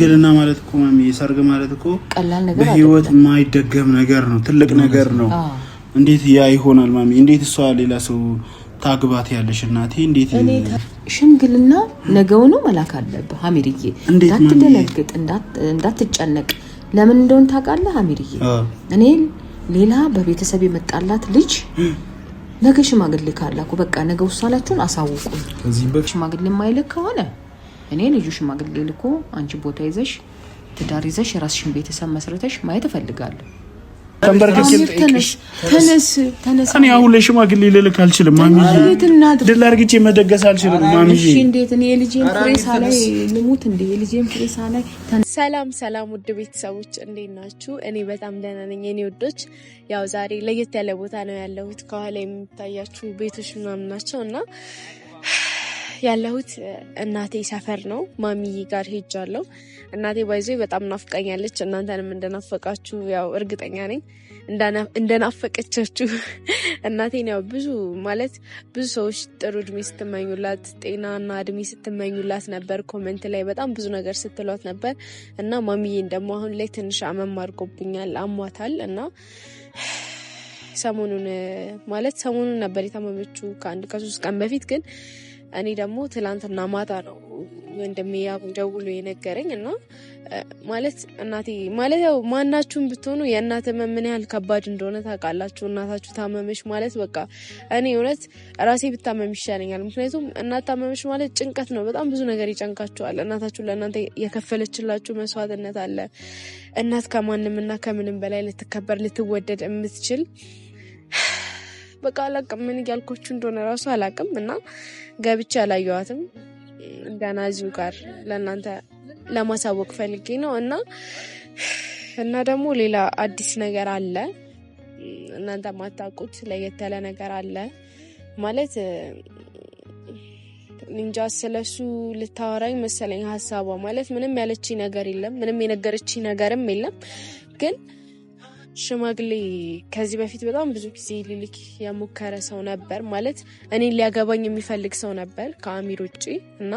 ሽምግልና ማለት እኮ ማሚ የሰርግ ማለት እኮ ቀላል ነገር በህይወት የማይደገም ነገር ነው ትልቅ ነገር ነው እንዴት ያ ይሆናል ማሚ እንዴት እሷ ሌላ ሰው ታግባት ያለሽ እናቴ እንዴት ሽምግልና ነገው ነው መላክ አለብህ አሚርዬ እንዳትደነግጥ እንዳትጨነቅ ለምን እንደሆነ ታውቃለህ አሚርዬ እኔ ሌላ በቤተሰብ የመጣላት ልጅ ነገ ሽማግሌ ካላኩ በቃ ነገ ውሳላችሁን አሳውቁ እዚህ በሽማግሌ ማይልክ ከሆነ እኔ ልጁ ሽማግሌ ልኮ አንቺ ቦታ ይዘሽ ትዳር ይዘሽ ራስሽን ቤተሰብ መስርተሽ ማየት እፈልጋለሁ ተነስ እኔ አሁን ለሽማግሌ ልልክ አልችልም ማሚ ድል አርግጬ መደገስ አልችልም ማሚ እሺ እንዴት እኔ ልጄን ፍሬሳ ላይ ልሙት እንዴ ልጄን ፍሬሳ ላይ ሰላም ውድ ቤተሰቦች እንዴት ናችሁ እኔ በጣም ደህና ነኝ እኔ ወዶች ያው ዛሬ ለየት ያለ ቦታ ነው ያለሁት ከኋላ የምታያችሁ ቤቶች ምናምን ናቸውና ያለሁት እናቴ ሰፈር ነው ማሚዬ ጋር ሄጃለሁ እናቴ ባይዘይ በጣም ናፍቃኛለች እናንተንም እንደናፈቃችሁ ያው እርግጠኛ ነኝ እንደናፈቀቻችሁ እናቴን ያው ብዙ ሰዎች ጥሩ እድሜ ስትመኙላት ጤናና እድሜ ስትመኙላት ነበር ኮሜንት ላይ በጣም ብዙ ነገር ስትሏት ነበር እና ማሚዬን ደግሞ አሁን ላይ ትንሽ አመም አድርጎብኛል አሟታል እና ሰሞኑን ነበር የታመመችው ከ3 ቀን በፊት ግን እኔ ደግሞ ትላንትና ማታ ነው እንደሚያው ደውሎ የነገረኝ እና እናቴ ያው ማናችሁም ብትሆኑ የእናት ምን ያህል ከባድ እንደሆነ ታውቃላችሁ እናታችሁ ታመመሽ በቃ እኔ እውነት ራሴ ብታመም ይሻለኛል ምክንያቱም እናት ታመመሽ ጭንቀት ነው በጣም ብዙ ነገር ይጨንቃችኋል እናታችሁ ለእናንተ የከፈለችላችሁ መስዋዕትነት አለ እናት ከማንምና ከምንም በላይ ልትከበር ልትወደድ የምትችል በቃ አላቅም ምን ያልኮችሁ እንደሆነ ራሱ አላቅም እና ገብቻ አላየዋትም እንደናዚው ጋር ለእናንተ ለማሳወቅ ፈልጌ ነው እና ደግሞ ሌላ አዲስ ነገር አለ እናንተ ማታውቁት ለየት ያለ ነገር አለ ንንጃ ስለሱ ልታወራኝ መሰለኝ ሐሳቧ ምንም ያለች ነገር የለም ምንም የነገረች ነገርም የለም ግን ሽማግሌ ከዚህ በፊት በጣም ብዙ ጊዜ ሊልክ ያሞከረ ሰው ነበር እኔ ሊያገባኝ የሚፈልግ ሰው ነበር ከአሚር ውጪ እና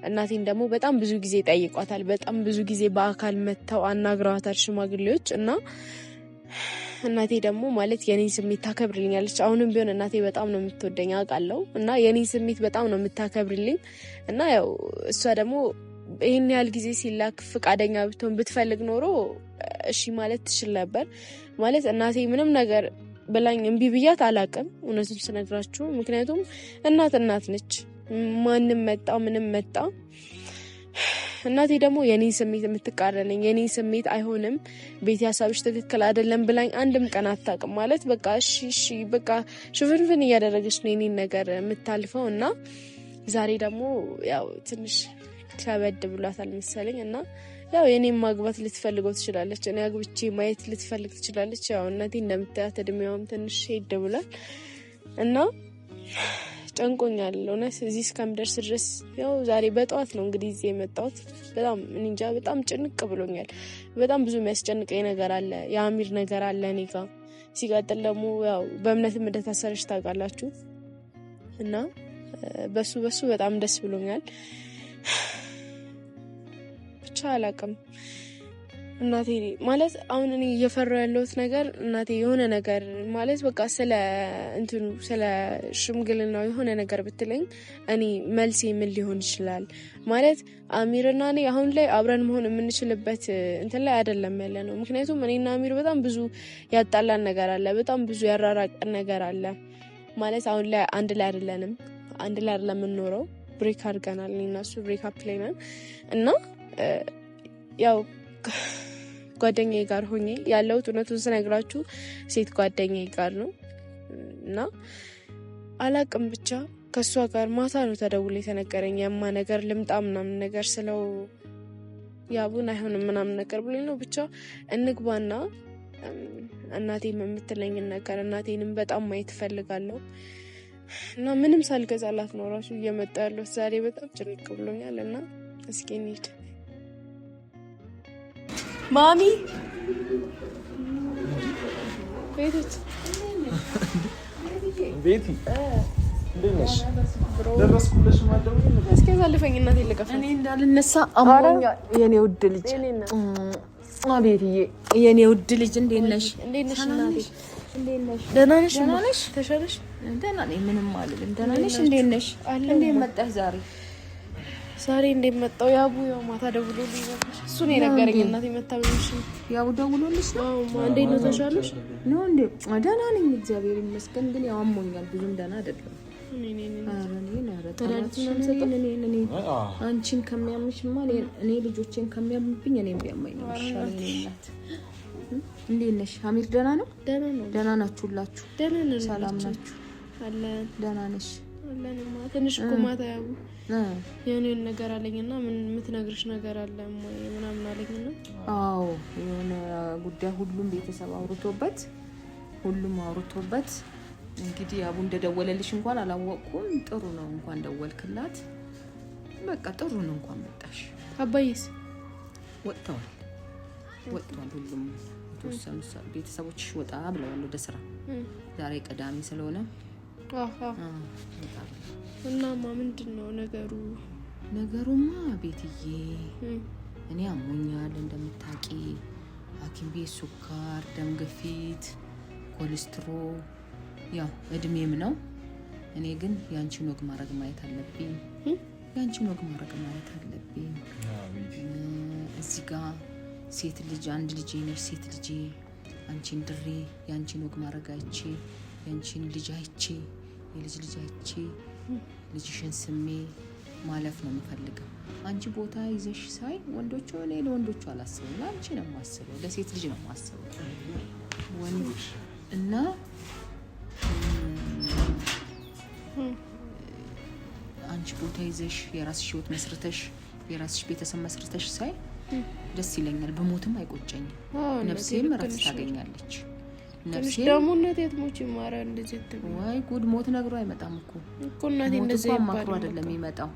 እናቴን ደግሞ በጣም ብዙ ጊዜ ጠይቋታል በጣም ብዙ ጊዜ በአካል መተው አናግረዋታል ሽማግሌዎች እና እናቴ ደግሞ የኔን ስሜት ታከብርልኛለች አሁንም ቢሆን እናቴ በጣም ነው የምትወደኝ አውቃለሁ እና የኔን ስሜት በጣም ነው የምታከብርልኝ እና ያው እሷ ደግሞ ይሄን ያህል ጊዜ ሲላክ ፍቃደኛ ብትሆን ብትፈልግ ኖሮ እሺ ትችል ነበር እናቴ ምንም ነገር ብላኝ እምቢ ብያት አላቅም እውነቱን ስነግራችሁ ምክንያቱም እናት ነች ማንንም መጣ ምንም መጣ እናቴ ደግሞ የኔን ስሜት የምትቃረነኝ የኔን ስሜት አይሆንም ቤት ያሳብሽ ትክክል አይደለም ብላኝ አንድም ቀን አታውቅም በቃ እሺ በቃ ሽፍንፍን እያደረገች ነው የኔን ነገር የምታልፈው እና ዛሬ ደግሞ ያው ትንሽ ከበድ ብሏታል መሰለኝ እና ያው የኔን ማግባት ልትፈልገው ትችላለች እኔ አግብቼ ማየት ልትፈልግ ትችላለች ያው እናቴ እንደምታያት እድሜዋም ትንሽ ሄድ ብሏል እና ጨንቆኛል እውነት እዚህ እስከምደርስ ድረስ ያው ዛሬ በጠዋት ነው እንግዲህ እዚህ የመጣሁት በጣም እንጃ በጣም ጭንቅ ብሎኛል በጣም ብዙ የሚያስጨንቀኝ ነገር አለ የአሚር ነገር አለ እኔ ጋር ሲቀጥል ደግሞ ያው በእምነትም እንደታሰረች ታውቃላችሁ እና በሱ በጣም ደስ ብሎኛል ብቻ አላቅም እናቴ አሁን እኔ እየፈራሁ ያለሁት ነገር እናቴ የሆነ ነገር በቃ ስለ ሽምግልናው የሆነ ነገር ብትለኝ እኔ መልሴ ምን ሊሆን ይችላል አሚርና እኔ አሁን ላይ አብረን መሆን የምንችልበት ላይ አይደለም ያለ ነው ምክንያቱም እኔና አሚር በጣም ብዙ ያጣላን ነገር አለ በጣም ብዙ ያራራቀን ነገር አለ አሁን ላይ አንድ ላይ አይደለም የምንኖረው ብሬክ አድርገናል እኔና እሱ ብሬክ አፕ ላይ ነን እና ያው ጓደኛዬ ጋር ሆኜ ያለሁት እውነቱን ስነግራችሁ ሴት ጓደኛዬ ጋር ነው እና አላቅም ብቻ ከሷ ጋር ማታ ነው ተደውሎ የተነገረኝ ያማ ነገር ልምጣ ምናምን ነገር ስለው ያቡን አይሆንም ምናምን ነገር ብሎኝ ነው ብቻ እንግባና እናቴም የምትለኝ ነገር እናቴንም በጣም ማየት ፈልጋለሁ እና ምንም ሳልገዛላት ነው ራሱ እየመጣ ያለው ዛሬ በጣም ጭንቅ ብሎኛል እና እስኪ እንሂድ ማሚ ቤት እንደነሽ ደረስኩልሽ ማለት ነው። እስኪ ዘልፈኝ እናቴ ልቀፍ እኔ እንዳልነሳ አሞኛ የኔ ውድ ልጅ አቤትዬ የኔ ውድ ልጅ እንዴት ነሽ? እንዴት ነሽ እናቴ? እንዴት ነሽ? ደህና ነሽ? ተሻለሽ? ደህና ነኝ፣ ምንም አይደለም። ደህና ነሽ? እንዴት ነሽ? እንዴት መጣሽ ዛሬ እንዴት መጣው? ያቡ ያው ማታ ደውሎልኝ ነበር። እሱ ነው የነገረኝ እናቴ መታመምሽ። ያቡ ደውሎልሽ ነው? እንዴት ነው ተሻለሽ? ነው እንዴ? ደህና ነኝ እግዚአብሔር ይመስገን፣ ግን ያው አሞኛል፣ ብዙም ደህና አይደለም። አንቺን ከሚያምሽማ እኔ ልጆቼን ከሚያምብኝ እኔም ቢያመኝ ነው ይሻለኝ። እናት እንዴት ነሽ? አሚር ደህና ነው? ደህና ናችሁ? ሁላችሁ ሰላም ናችሁ? አለን። ደህና ነሽ? አለን። ትንሽ እኮ ማታ ያው የሆነ ነገር አለኝና ምን የምትነግርሽ ነገር አለ ምናምን አለኝና፣ አዎ የሆነ ጉዳይ ሁሉም ቤተሰብ አውርቶበት እንግዲህ አቡ እንደደወለልሽ እንኳን አላወቅኩም። ጥሩ ነው እንኳን ደወልክላት። በቃ ጥሩ ነው እንኳን መጣሽ። አባዬስ ወጥተዋል። ሁሉም የተወሰኑ ቤተሰቦችሽ ወጣ ብለዋል ወደ ስራ። ዛሬ ቅዳሜ ስለሆነ እናማ ምንድን ነው ነገሩ? ነገሩማ ቤትዬ እኔ አሞኛል እንደምታውቂ፣ ሐኪም ቤት ሱካር፣ ደም ግፊት፣ ኮሌስትሮል ያው እድሜም ነው። እኔ ግን ያንቺን ወግ ማድረግ ማየት አለብኝ። እዚህ ጋር ሴት ልጅ አንድ ልጄ ነሽ፣ ሴት ልጄ አንቺን ድሬ ያንቺን ወግ ማድረግ አይቼ ያንቺን ልጅ አይቼ የልጅ አይቼ ልጅሽን ስሜ ማለፍ ነው የምፈልገው። አንቺ ቦታ ይዘሽ ሳይ ወንዶቹ እኔ ለወንዶቹ አላስብም፣ ለአንቺ ነው የማስበው፣ ለሴት ልጅ ነው የማስበው ወንዶች እና አንቺ ቦታ ይዘሽ የራስሽ ህይወት መስርተሽ የራስሽ ቤተሰብ መስርተሽ ሳይ ደስ ይለኛል። በሞትም አይቆጨኝም። ነፍሴም እረፍት ታገኛለች። ነፍሴ ደግሞ እናቴ አትሞች ማራ እንደዚህ ወይ ጉድ! ሞት ነግሮ አይመጣም እኮ እናቴ እንደዚህ ማክሮ አይደለም የሚመጣው።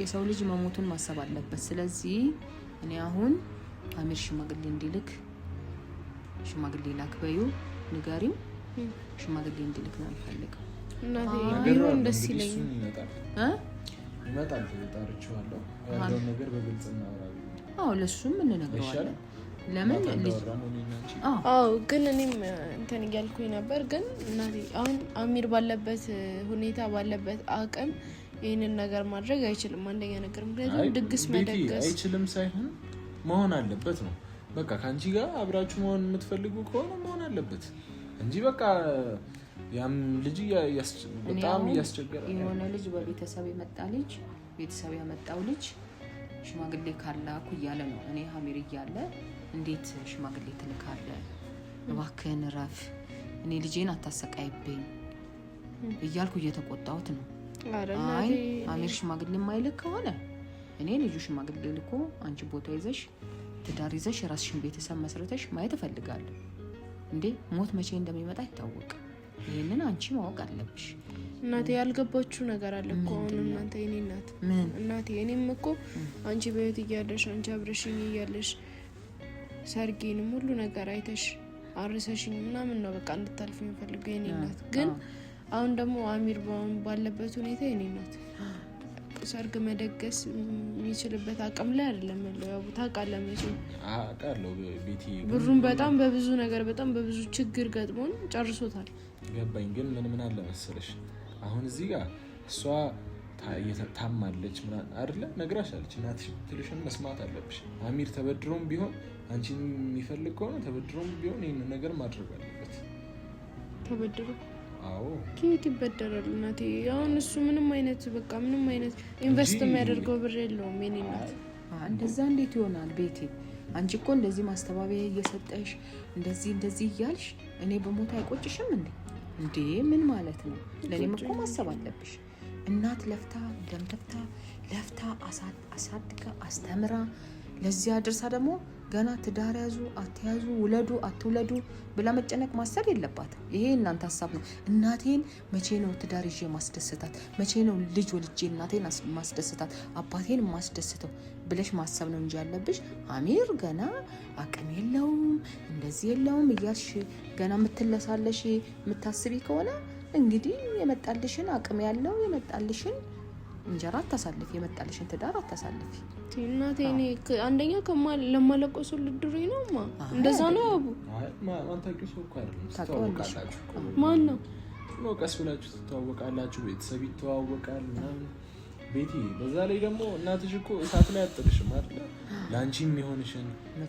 የሰው ልጅ መሞቱን ማሰብ አለበት። ስለዚህ እኔ አሁን አሚር ሽማግሌ እንዲልክ ሽማግሌ ላክበዩ ንገሪው። ሽማግሌ እንዲልክ ነው የምፈልገው። እናቴ ቢሆን ደስ ይለኛል። ይመጣል። ተጣርቻለሁ ያለው ነገር በግልጽ እናወራለን። ለሱም እንነግረዋለን። ለምን ልጅ ግን እኔም እንትን እያልኩኝ ነበር። ግን እናቴ አሁን አሚር ባለበት ሁኔታ ባለበት አቅም ይህንን ነገር ማድረግ አይችልም። አንደኛ ነገር ምክንያቱም ድግስ መደገስ አይችልም ሳይሆን መሆን አለበት ነው። በቃ ከአንቺ ጋር አብራችሁ መሆን የምትፈልጉ ከሆነ መሆን አለበት እንጂ በቃ ያም ልጅ በጣም እያስቸገረ የሆነ ልጅ በቤተሰብ የመጣ ልጅ ቤተሰብ ያመጣው ልጅ ሽማግሌ ካላኩ እያለ ነው። እኔ ሀሚር እያለ እንዴት ሽማግሌ ትልካለ? እባክህን ረፍ፣ እኔ ልጄን አታሰቃይብኝ እያልኩ እየተቆጣሁት ነው። አይ ሀሚር ሽማግሌ የማይልክ ከሆነ እኔ ልጁ ሽማግሌ ልኮ አንቺ ቦታ ይዘሽ ትዳር ይዘሽ የራስሽን ቤተሰብ መስርተሽ ማየት እፈልጋለሁ። እንዴ ሞት መቼ እንደሚመጣ አይታወቅም። ይሄንን አንቺ ማወቅ አለብሽ። እናቴ ያልገባችሁ ነገር አለ እኮ አሁን እናንተ የኔ እናት እናቴ እኔም እኮ አንቺ በህይወት እያለሽ አንቺ አብረሽኝ እያለሽ ሰርጌንም ሁሉ ነገር አይተሽ አርሰሽኝ ምናምን ነው በቃ እንድታልፍ የምፈልገው የኔ እናት። ግን አሁን ደግሞ አሚር ባለበት ሁኔታ የኔ እናት ሰርግ መደገስ የሚችልበት አቅም ላይ አይደለም ያለው። ያው ታውቃለህ መቼም አውቃለሁ ቤቲ ብሩን በጣም በብዙ ነገር በጣም በብዙ ችግር ገጥሞን ጨርሶታል። ገባኝ። ግን ምን አለ መሰለሽ አሁን እዚህ ጋር እሷ ታማለች ምናምን አይደለ ነግራሻለች። እናትሽ ትልሽን መስማት አለብሽ። አሚር ተበድሮም ቢሆን አንቺን የሚፈልግ ከሆነ ተበድሮም ቢሆን ይህንን ነገር ማድረግ አለበት። ተበድሮ አዎ ከየት ይበደራል እናቴ? አሁን እሱ ምንም አይነት ኢንቨስት የሚያደርገው ብር የለውም የኔ እናት። እንደዛ እንዴት ይሆናል ቤቴ? አንቺ እኮ እንደዚህ ማስተባበያ እየሰጠሽ እንደዚህ እያልሽ እኔ በሞት አይቆጭሽም እንዴ? ምን ማለት ነው? ለእኔም እኮ ማሰብ አለብሽ። እናት ለፍታ አሳድጋ አስተምራ ለዚህ አድርሳ ደግሞ ገና ትዳር ያዙ አትያዙ ውለዱ አትውለዱ ብላ መጨነቅ ማሰብ የለባትም። ይሄ እናንተ ሀሳብ ነው። እናቴን መቼ ነው ትዳር ይዤ ማስደስታት? መቼ ነው ልጅ ወልጄ እናቴን ማስደስታት? አባቴን ማስደስተው ብለሽ ማሰብ ነው እንጂ ያለብሽ አሚር ገና አቅም የለውም እንደዚህ የለውም እያልሽ ገና የምትለሳለሽ የምታስቢ ከሆነ እንግዲህ የመጣልሽን አቅም ያለው የመጣልሽን እንጀራ አታሳልፊ፣ የመጣልሽን ትዳር አታሳልፊ። እናቴ እኔ አንደኛ ለማለቀሱ ልድሩኝ ነውማ እንደዛ ነው አቡ። ማን ታውቂው እኮ አይደለም ታውቃላችሁ። ማን ነው ነው? ቀስ ብላችሁ ትተዋወቃላችሁ፣ ቤተሰብ ይተዋወቃል ምናምን። ቤቲ በዛ ላይ ደግሞ እናትሽ እኮ እሳት ላይ አጥልሽም አይደል? ላንቺም የሆንሽን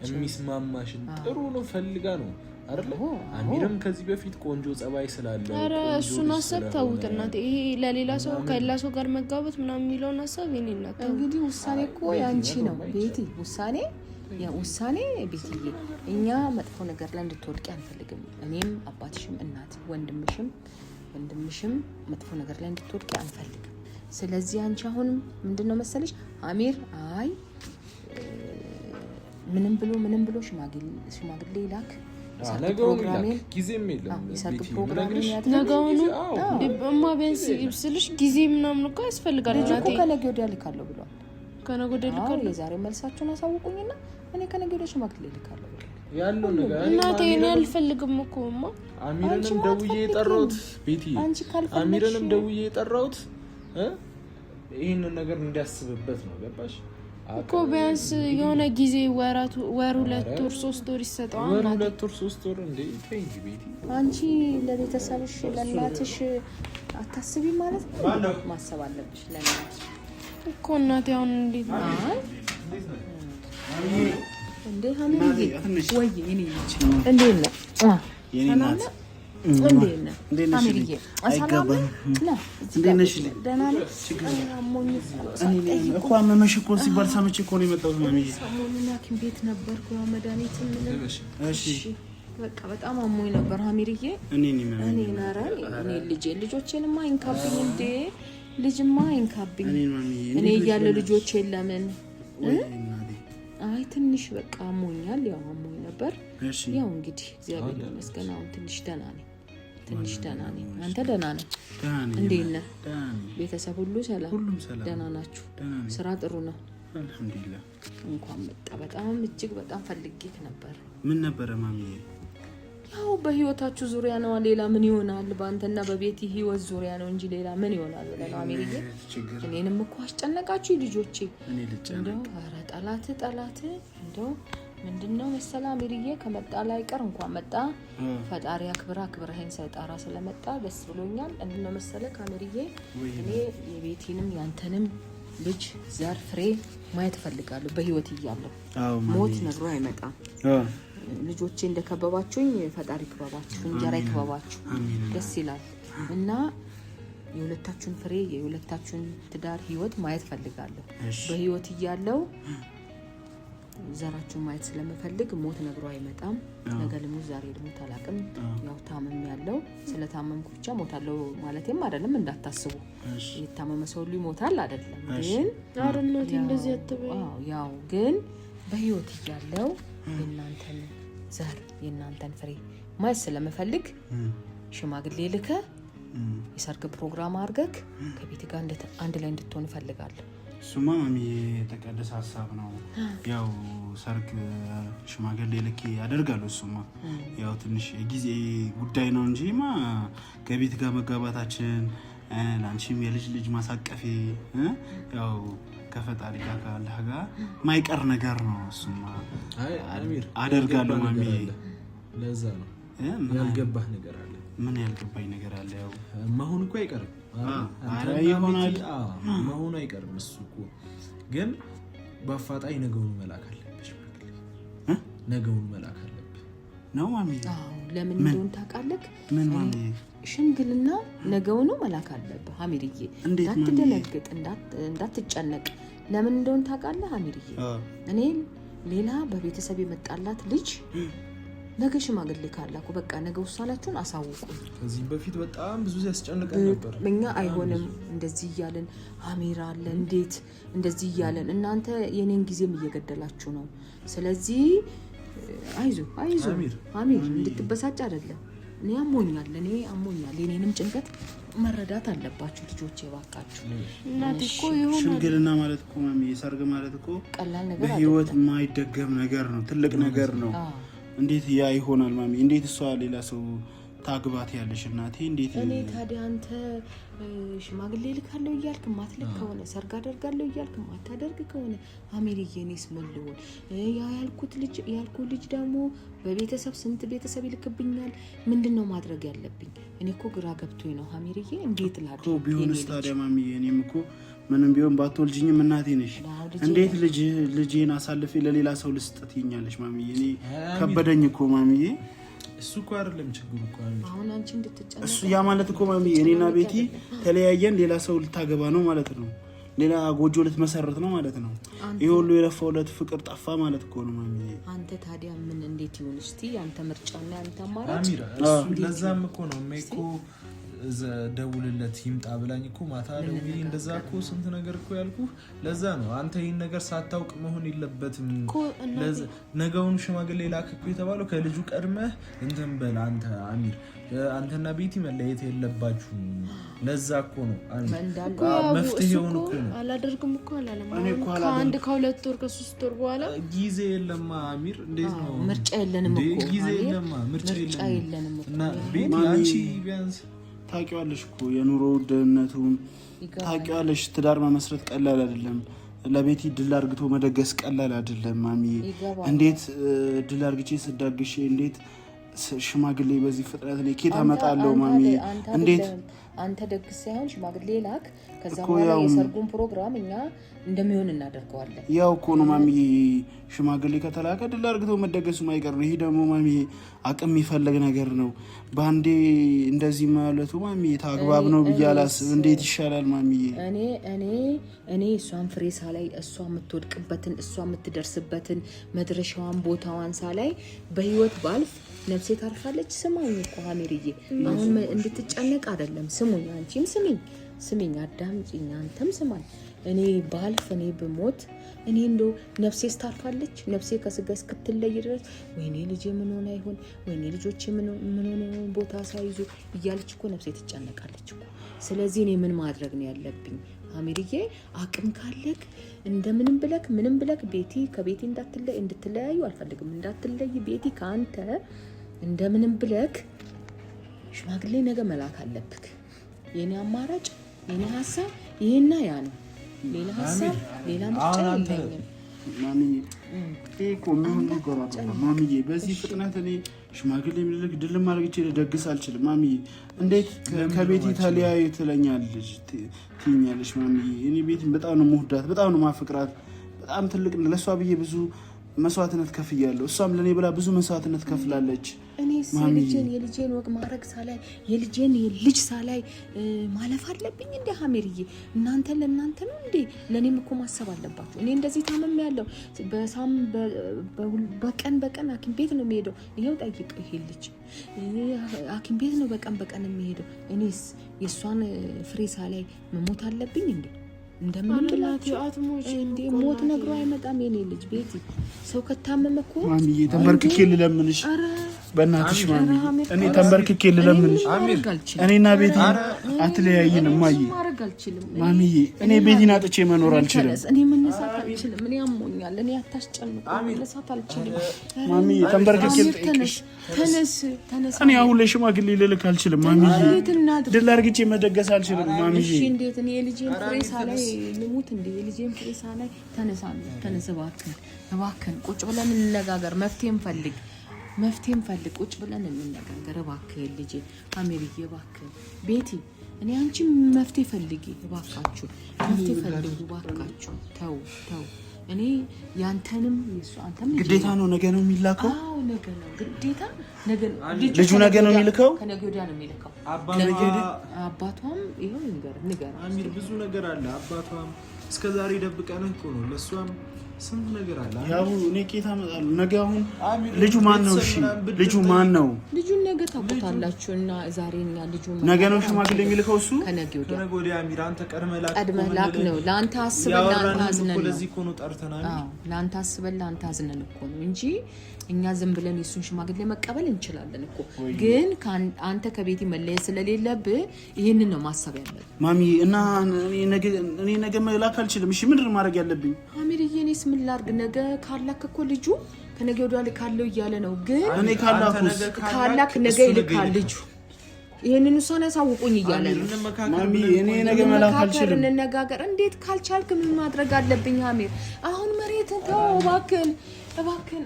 የሚስማማሽን ጥሩ ነው ፈልጋ ነው አይደል? አሚርም ከዚህ በፊት ቆንጆ ጸባይ ስላለው አረ እሱን ሀሳብ ተውት እናቴ። ይሄ ለሌላ ሰው ከሌላ ሰው ጋር መጋባት ምናምን የሚለውን ሀሳብ የኔ እናት እንግዲህ ውሳኔ እኮ ያንቺ ነው ቤቲ። ውሳኔ ቤትዬ፣ እኛ መጥፎ ነገር ላይ እንድትወድቂ አንፈልግም። እኔም አባትሽም እናት ወንድምሽም መጥፎ ነገር ላይ እንድትወድቂ አንፈልግም። ስለዚህ አንቺ አሁንም ምንድነው መሰለሽ አሚር አይ ምንም ብሎ ሽማግሌ ላክ ጊዜም የለም ነገውኑ ዲበማ ቢያንስ ይብስልሽ ጊዜ ምናምን እኮ ያስፈልጋል። ልጅ እኮ ከነገ ወዲያ ልካለሁ ብሏል። ከነገ ወዲያ ልካለሁ። የዛሬ መልሳችሁን አሳውቁኝና እኔ ከነገ ወዲያ ሽማግሌ ልካለሁ ያለው ነገር እናቴ እኔ አልፈልግም እኮ እማ። አሚርንም ደውዬ የጠራሁት ቤቲ፣ አሚርንም ደውዬ የጠራሁት ይሄንን ነገር እንዲያስብበት ነው። ገባሽ እኮ ቢያንስ የሆነ ጊዜ ወር 2 ወር 3 ወር ይሰጣው። ወር 2 ወር 3 ወር እንዴ ተይ ቤቲ። አንቺ ለቤተሰብሽ ለእናትሽ አታስቢ ማለት ነው። ማሰብ አለብሽ ለእናትሽ እኮ እናቴ። አሁን እንዴት ነው እንዴ ሀሚዬ? ወይ እኔ እንዴት ነው የኔ እናት እኮ አመመሽ እኮ ሲባል ሰምቼ እኮ ነው የመጣሁት። ማሚዬ ሰሞኑን ሐኪም ቤት ነበርኩ። ያው መድኃኒት በቃ በጣም አሞኝ ነበር ሀሚርዬ። እኔ ልጆቼንማ አይንካብኝ እንዴ፣ ልጅማ አይንካብኝ። እኔ እያለ ልጆቼን ለምን አይ ትንሽ በቃ አሞኛል። ያው አሞኝ ነበር። ያው እንግዲህ እግዚአብሔር ይመስገን አሁን ትንሽ ደህና ነኝ። አንተ ደህና ነህ? እንዴት ነህ? ቤተሰብ ሁሉ ሰላም? ደህና ናችሁ? ስራ ጥሩ ነው? አልሐምዱሊላህ። እንኳን መጣ። በጣም እጅግ በጣም ፈልጌክ ነበር። ምን ነበረ ማሚዬ? ያው በህይወታችሁ ዙሪያ ነው። ሌላ ምን ይሆናል? በአንተና በቤቲ ህይወት ዙሪያ ነው እንጂ ሌላ ምን ይሆናል ብለህ ነው አሜሪካ። እኔንም እኮ አስጨነቃችሁ ልጆቼ። እንደው ኧረ ጠላት እንደው ምንድነው መሰላ አሜሪካ ከመጣ ላይ ቀር እንኳን መጣ ፈጣሪ አክብረኸኝ ሳይጣራ ስለመጣ ደስ ብሎኛል። እንደው መሰለ ካሜሪዬ እኔ የቤቲንም ያንተንም ልጅ ዘር ፍሬ ማየት ፈልጋለሁ በህይወት እያለሁ። ሞት ነግሮ አይመጣም። ልጆቼ እንደከበባችሁኝ ፈጣሪ ክበባችሁ፣ እንጀራ ይክበባችሁ። ደስ ይላል እና የሁለታችሁን ፍሬ የሁለታችሁን ትዳር ህይወት ማየት ፈልጋለሁ በህይወት እያለሁ። ዘራችሁን ማየት ስለምፈልግ ሞት ነግሮ አይመጣም። ነገ ልሙት ዛሬ ልሙት አላውቅም። ያው ታመም ያለው ስለታመምኩ ብቻ ሞታለሁ ማለቴም አይደለም እንዳታስቡ። የታመመ ሰው ሁሉ ይሞታል አይደለም። ግን አረናቲ እንደዚህ አትበይ። ያው ግን በህይወት እያለሁ የእናንተን ዘር የእናንተን ፍሬ ማየት ስለምፈልግ ሽማግሌ ልከ የሰርግ ፕሮግራም አድርገህ ከቤት ጋር አንድ ላይ እንድትሆን እፈልጋለሁ። እሱማ ማሚዬ የተቀደሰ ሀሳብ ነው። ያው ሰርግ ሽማግሌ ልኬ ያደርጋለሁ። እሱማ ያው ትንሽ የጊዜ ጉዳይ ነው እንጂማ ከቤት ጋር መጋባታችን ላንቺም የልጅ ማሳቀፌ ያው ከፈጣሪ ጋር ካላህ ጋር ማይቀር ነገር ነው። እሱማ አደርጋለሁ ማሚዬ። ለዛ ነው ያልገባህ ነገር አለ። ምን ያልገባኝ ነገር አለ? ያው መሆን እኮ አይቀርም መሆኑ አይቀርም። እሱ እኮ ግን በአፋጣኝ ነገውን መላክ አለብሽ። ነገውን መላክ አለብህ ነው ማሚ። ለምን እንደሆነ ታውቃለህ? ሽምግልና ነገውኑ መላክ አለብህ አሚርዬ። እንዳትደነግጥ እንዳትጨነቅ። ለምን እንደሆነ ታውቃለህ አሚርዬ? እኔ ሌላ በቤተሰብ የመጣላት ልጅ ነገ ሽማግሌ ካላኩ በቃ ነገ ውሳላችሁን አሳውቁ። ከዚህ በፊት በጣም ብዙ ያስጨንቀን ነበር። እኛ አይሆንም እንደዚህ እያለን አሚር አለ እንዴት እንደዚህ እያለን እናንተ የኔን ጊዜም እየገደላችሁ ነው። ስለዚህ አይዞ አሚር እንድትበሳጭ አይደለም። እኔ አሞኛል የኔንም ጭንቀት መረዳት አለባችሁ ልጆቼ ባካችሁ። እናት እኮ ይሁን ሽምግልና ማለት እኮ ማሚ ሰርግ ማለት እኮ ቀላል ነገር አይደለም። በህይወት የማይደገም ነገር ነው። ትልቅ ነገር ነው። እንዴት ያ ይሆናል ማሚ? እንዴት እሷ ሌላ ሰው ታግባት ያለሽ እናቴ እንዴት እኔ ታዲያ አንተ ሽማግሌ ልካለሁ እያልክ ማትልክ ከሆነ ሰርግ አደርጋለሁ እያልክ ማታደርግ ከሆነ አሜሪዬ እኔስ ምን ልሆን? ያልኩት ልጅ ደግሞ በቤተሰብ ስንት ቤተሰብ ይልክብኛል። ምንድነው ማድረግ ያለብኝ? እኔ እኮ ግራ ገብቶኝ ነው አሜሪዬ። እንዴት ላድርግ? ቢሆንስ ታዲያ ማሚዬ እኔም እኮ ምንም ቢሆን ባትወልጂኝም እናቴ ነሽ። እንዴት ልጄን አሳልፌ ለሌላ ሰው ልስጥት ይኛለሽ ማሚዬ? እኔ ከበደኝ እኮ ማሚዬ። እሱ እኮ አይደለም ችግሩ እኮ አሁን አንቺ እንድትጨነቅ እሱ ያ ማለት እኮ ማሚዬ እኔና ቤቲ ተለያየን፣ ሌላ ሰው ልታገባ ነው ማለት ነው። ሌላ ጎጆ ልትመሰረት ነው ማለት ነው። ይሄ ሁሉ የለፋውለት ፍቅር ጠፋ ማለት እኮ ነው ማሚዬ። አንተ ታዲያ ምን እንዴት ይሁን እስቲ? አንተ ምርጫና አንተ አማራጭ አሚራ። እሱ ለዛም እኮ ነው ሜኮ ደውልለት ይምጣ ብላኝ እኮ ማታ ደውዬ እንደዛ እኮ ስንት ነገር እኮ ያልኩህ ለዛ ነው። አንተ ይሄን ነገር ሳታውቅ መሆን የለበትም። ነገውን ሽማግሌ ላክ እኮ የተባለው ከልጁ ቀድመህ እንትን በል አንተ አሚር። አንተና ቤቲ መለየት የለባችሁም። ለዛ እኮ ነው መፍትሄውን እኮ ነው። አላደርግም እኮ አላለም። ከአንድ ከሁለት ወር ከሶስት ወር በኋላ ጊዜ የለማ አሚር። እንዴት ነው ምርጫ የለንም እኮ ጊዜ የለማ ምርጫ የለንም እና ቤቲ አንቺ ቢያንስ ታውቂዋለሽ እኮ የኑሮ ውድነቱን ታውቂዋለሽ። ትዳር መመስረት ቀላል አይደለም። ለቤቲ ድል አርግቶ መደገስ ቀላል አይደለም ማሚ። እንዴት ድል አርግቼ ስዳግሽ እንዴት ሽማግሌ በዚህ ፍጥነት ላይ ኬት አመጣለሁ ማሚ? እንዴት አንተ ደግስ ሳይሆን ሽማግሌ ላክ። ከዛ በኋላ የሰርጉን ፕሮግራም እኛ እንደሚሆን እናደርገዋለን። ያው እኮ ነው ማሚ። ሽማግሌ ከተላከ ድል አርግቶ መደገሱ ማይቀር ነው። ይሄ ደግሞ ማሚ አቅም የሚፈልግ ነገር ነው። ባንዴ እንደዚህ ማለቱ ማሚ ታግባብ ነው ብዬ አላስብ። እንዴት ይሻላል ማሚ? እኔ እሷን ፍሬሳ ላይ እሷ የምትወድቅበትን እሷ የምትደርስበትን መድረሻዋን ቦታዋን ሳላይ በህይወት ባልፍ ነፍሴ ታርፋለች። ስማኝ እኮ አሜሪዬ፣ አሁን እንድትጨነቅ አይደለም። ስሙኝ፣ አንቺም ስሚኝ፣ አዳምጪኝ፣ አንተም ስማኝ። እኔ ባልፍ እኔ ብሞት እኔ እንደው ነፍሴ ታርፋለች። ነፍሴ ከስጋ እስክትለይ ድረስ ወይኔ ልጄ ምን ሆነ ይሆን፣ ወይኔ ልጆቼ ምን ሆነ ቦታ ሳይዙ እያለች እኮ ነፍሴ ትጨነቃለች እኮ። ስለዚህ እኔ ምን ማድረግ ነው ያለብኝ? አሜሪዬ አቅም ካለክ እንደምንም ብለክ ምንም ብለክ ቤቲ ከቤቲ እንድትለያዩ አልፈልግም። እንዳትለይ ቤቲ ከአንተ እንደምንም ብለክ ሽማግሌ ነገ መላክ አለብክ። የኔ አማራጭ የኔ ሀሳብ ይሄና ያ ነው። ሌላ ሀሳብ ሌላ ምርጫ የለኝም ማሚዬ። እኮ ምን ነው ማሚዬ፣ በዚህ ፍጥነት እኔ ሽማግሌ ምልክ ድል ማድረግ ልደግስ አልችልም ማሚዬ። እንዴት ከቤቲ ተለያዩ ትለኛለች ትይኛለሽ ማሚዬ? እኔ ቤቲን በጣም ነው የምወዳት፣ በጣም ነው ማፍቅራት። በጣም ትልቅ ለሷ ብዬ ብዙ መስዋዕትነት ከፍያለሁ። እሷም ለኔ ብላ ብዙ መስዋዕትነት ከፍላለች። እኔስ የልጄን ወግ ማድረግ ሳላይ የልጄን ልጅ ሳላይ ማለፍ አለብኝ እንዴ አሜሪዬ? ለእናንተ ነው እንዴ? ለኔም እኮ ማሰብ አለባችሁ። እኔ እንደዚህ ታመም ያለው በቀን ሐኪም ቤት ነው የሚሄደው። ይሄው ጠይቅ፣ ይሄ ልጅ ሐኪም ቤት ነው በቀን የሚሄደው። እኔስ የሷን ፍሬ ሳላይ መሞት አለብኝ እንዴ? እንደምን ብላችሁ እንዴ? ሞት ነግሮ አይመጣም የኔ ልጅ ቤቲ። ሰው ከታመመ እኮ ማሚዬ ተንበርክኬ ልለምንሽ፣ በእናትሽ ማሚዬ፣ እኔ ተንበርክኬ ልለምንሽ። እኔና ቤቲ አትለያይንም ማሚዬ። እኔ ቤቲን አጥቼ መኖር አልችልም። እኔ መነሳት አልችልም። እኔ ያሞኛል። እኔ አታስጨንቁ። መነሳት አልችልም ማሚዬ። ተንበርክኬ ልጠይቅሽ፣ ተነስ። እኔ አሁን ላይ ሽማግሌ ልልክ አልችልም ማሚዬ። ድል አርግቼ መደገስ አልችልም ማሚዬ። እሺ እንዴት? እኔ የልጄን ፍሬሳ ላይ ልሙት እንዴ? የልጄን ፍሬሳ ላይ ተነስ እባክህን ቁጭ ብለን እንነጋገር። መፍትሄም ፈልግ ቁጭ ብለን እንነጋገር እባክህ ልጄ። አሜሪዬ እባክህ ቤቲ፣ እኔ አንቺ መፍትሄ ፈልጊ እባካችሁ፣ መፍትሄ ፈልጉ እባካችሁ። ተው እኔ ያንተንም አንተም ግዴታ ነው። ነገ ነው የሚላከው። አዎ ነገ ነው ግዴታ። ልጁ ነገ ነው የሚልከው። ከነገ ወዲያ ነው የሚልከው። አባቷም ይሄው ንገር አሚር፣ ብዙ ነገር አለ። አባቷም እስከዛሬ ደብቀንህ እኮ ነው። ለሷም ስንት ነገር አለ። ያው እኔ ቄታ እመጣለሁ ነገ። አሁን ልጁ ማን ነው? እሺ ልጁ ማን ነው? ልጁን ነገ ታውቁታላችሁ። እና ዛሬኛ ልጁ ነገ ነው ሽማግሌ የሚልከው እሱ ከነገ ወዲያ። አሚር አንተ ቀድመህ ላክ ነው። ለአንተ አስበን ለአንተ አዝነን ነው። ለዚህ እኮ ነው ጠርተናል። አዎ ለአንተ አስበን ለአንተ አዝነን እኮ ነው እንጂ እኛ ዝም ብለን የሱን ሽማግሌ መቀበል እንችላለን እኮ። ግን አንተ ከቤቲ መለየት ስለሌለብህ ይህንን ነው ማሰብ ያለብህ ማሚ። እና እኔ ነገ መላክ አልችልም። እሺ ምንድን ነው ማድረግ ያለብኝ አሚርዬ? እኔስ ምን ላድርግ? ነገ ካላክ እኮ ልጁ ከነገ ወዲያ ልካለው እያለ ነው። ግን እኔ ካላክ ነገ ይልካል ልጁ ይሄንን ውሳኔ ያሳውቁኝ እያለ ማሚ እኔ ነገ መላክ አልችልም። እንነጋገር። እንዴት ካልቻልክ ምን ማድረግ አለብኝ አሚር? አሁን መሬት ተው እባክህን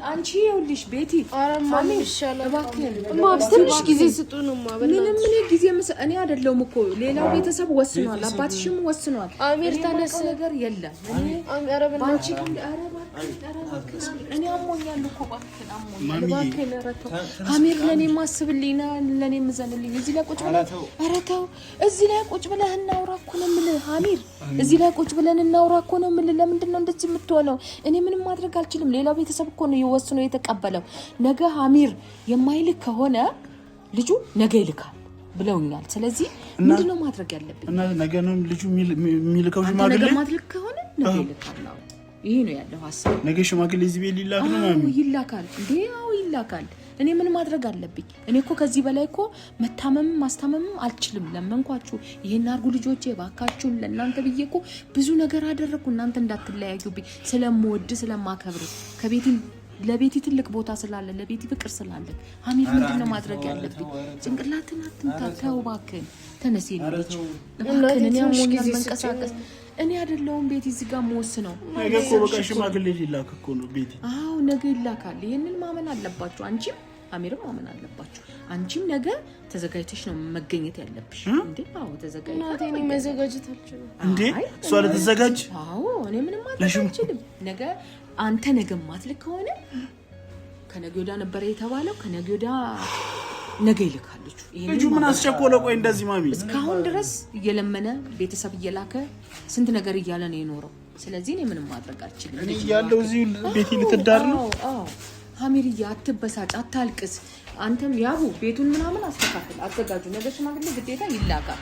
አንቺ ይኸውልሽ ቤቲ ማሚ ይሻላል እባክህን ትንሽ ጊዜ ስጡንማ። ምንም ጊዜ እኔ አይደለሁም እኮ ሌላው ቤተሰብ ወስኗል፣ አባትሽም ወስኗል። አሚር ተነስ ነገር የለም ባንቺ እኔ አሞኛል እኮ እባክህን አሞኛል። እባክህን ረተው አሚር ለኔ ማስብልኝና ለኔ ምዘንልኝ። እዚህ ላይ ቁጭ ብለህ ረተው እዚህ ላይ ቁጭ ብለህ እናውራ እኮ ነው የምልህ አሚር። እዚህ ላይ ቁጭ ብለን እናውራ እኮ ነው የምልህ። ለምንድን ነው እንደዚህ የምትሆነው? እኔ ምንም ማድረግ አልችልም። ሌላው ቤተሰብ እኮ ነው የወስነው የተቀበለው። ነገ አሚር የማይልክ ከሆነ ልጁ ነገ ይልካል ብለውኛል። ስለዚህ ምንድነው ማድረግ ያለብኝ? እና ነገ ነው ልጁ የሚልከው ሽማግሌ ነገ ማድረግ ከሆነ ነገ ይልካል ነው። ይሄ ነው ያለው ሀሳብ። ነገ ሽማግሌ እዚህ ቤት ሊላክ ነው ማሚ? ይላካል እንዴ? አዎ ይላካል። እኔ ምን ማድረግ አለብኝ? እኔ እኮ ከዚህ በላይ እኮ መታመም ማስታመም አልችልም። ለመንኳችሁ ይሄን አርጉ ልጆቼ ባካችሁን ለእናንተ ብዬ እኮ ብዙ ነገር አደረኩ። እናንተ እንዳትለያዩብኝ ስለምወድ ስለማከብር ለቤቲ ትልቅ ቦታ ስላለ ለቤቲ ፍቅር ስላለ አሚር ምንድነው ማድረግ ያለብኝ? ጭንቅላትን አትምታው እባክህን። ተነስ ልጅ እባክህን። እኔ አሞኛል መንቀሳቀስ እኔ አይደለሁም ቤቲ እዚህ ጋር መወስነው። ነገ እኮ በቃ ሽማግሌ ሊላክ እኮ ነው ቤቲ። አዎ ነገ ይላካል። ይሄንን ማመን አለባችሁ። አንቺም አሚርም ማመን አለባችሁ። አንቺም ነገ ተዘጋጅተሽ ነው መገኘት ያለብሽ። እንዴ አዎ ተዘጋጅ። እናቴ ነኝ መዘጋጀት አልችልም እንዴ? እሷ ለተዘጋጅ? አዎ እኔ ምንም ማድረግ አልችልም። ነገ አንተ ነገ ማትልክ ከሆነ ከነገ ወዲያ ነበር የተባለው። ከነገ ወዲያ ነገ ይልካለች። ልጁ ምን አስቸኮለ? ቆይ እንደዚህ ማሚ እስካሁን ድረስ እየለመነ ቤተሰብ እየላከ ስንት ነገር እያለ ነው የኖረው። ስለዚህ እኔ ምንም ማድረግ አልችልም። እኔ ያለው እዚህ ቤት ልትዳር ነው። አዎ ሀሚርዬ አትበሳጭ፣ አታልቅስ። አንተም ያቡ ቤቱን ምናምን አስተካክል፣ አዘጋጁ። ነገ ሽማግሌ ግዴታ ይላካል።